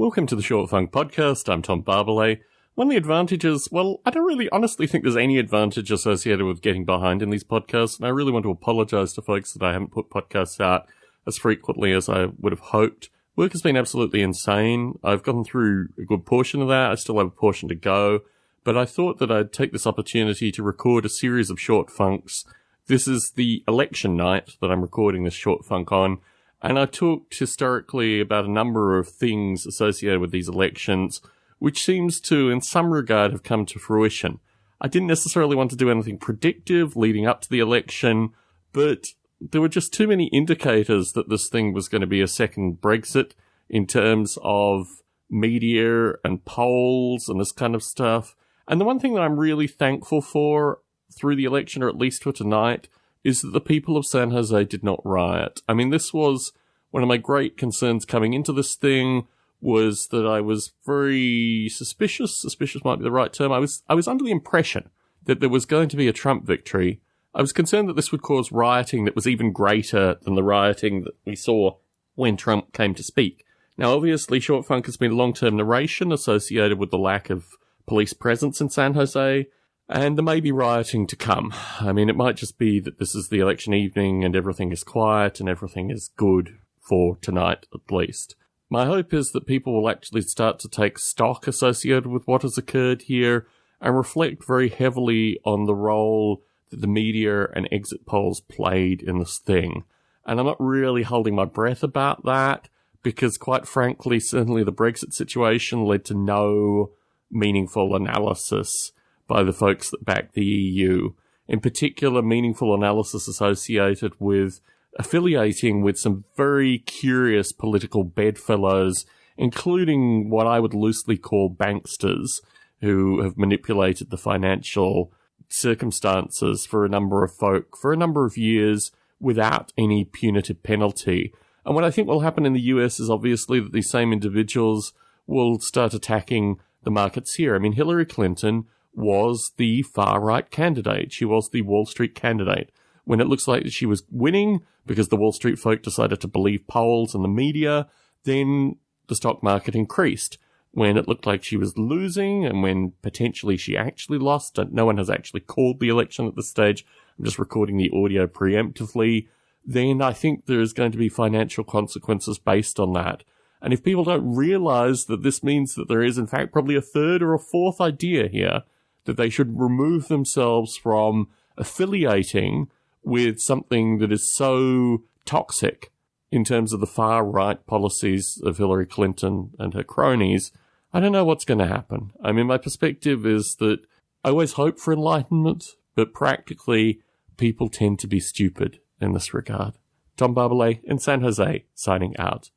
Welcome to the Short Funk Podcast. I'm Tom Barbalet. One of the advantages, well, I don't really honestly think there's any advantage associated with getting behind in these podcasts, and I really want to apologize to folks that I haven't put podcasts out as frequently as I would have hoped. Work has been absolutely insane. I've gotten through a good portion of that. I still have a portion to go, but I thought that I'd take this opportunity to record a series of short funks. This is the election night that I'm recording this short funk on, and I talked historically about a number of things associated with these elections, which seems to, in some regard, have come to fruition. I didn't necessarily want to do anything predictive leading up to the election, but there were just too many indicators that this thing was going to be a second Brexit in terms of media and polls and this kind of stuff. And the one thing that I'm really thankful for through the election, or at least for tonight, is that the people of San Jose did not riot. I mean, this was one of my great concerns coming into this thing, was that I was very suspicious might be the right term. I was under the impression that there was going to be a Trump victory. I was concerned that this would cause rioting that was even greater than the rioting that we saw when Trump came to speak. Now, obviously, Short Funk has been long-term narration associated with the lack of police presence in San Jose, and there may be rioting to come. I mean, it might just be that this is the election evening and everything is quiet and everything is good for tonight, at least. My hope is that people will actually start to take stock associated with what has occurred here and reflect very heavily on the role that the media and exit polls played in this thing. And I'm not really holding my breath about that because, quite frankly, certainly the Brexit situation led to no meaningful analysis by the folks that back the EU. In particular, meaningful analysis associated with affiliating with some very curious political bedfellows, including what I would loosely call banksters, who have manipulated the financial circumstances for a number of folk for a number of years without any punitive penalty. And what I think will happen in the US is obviously that these same individuals will start attacking the markets here. I mean, Hillary Clinton was the far-right candidate. She was the Wall Street candidate. When it looks like she was winning because the Wall Street folk decided to believe polls and the media, then the stock market increased. When it looked like she was losing and when potentially she actually lost, and no one has actually called the election at this stage, I'm just recording the audio preemptively, then I think there's going to be financial consequences based on that. And if people don't realize that this means that there is in fact probably a third or a fourth idea here, that they should remove themselves from affiliating with something that is so toxic in terms of the far-right policies of Hillary Clinton and her cronies, I don't know what's going to happen. I mean, my perspective is that I always hope for enlightenment, but practically people tend to be stupid in this regard. Tom Barbalet in San Jose, signing out.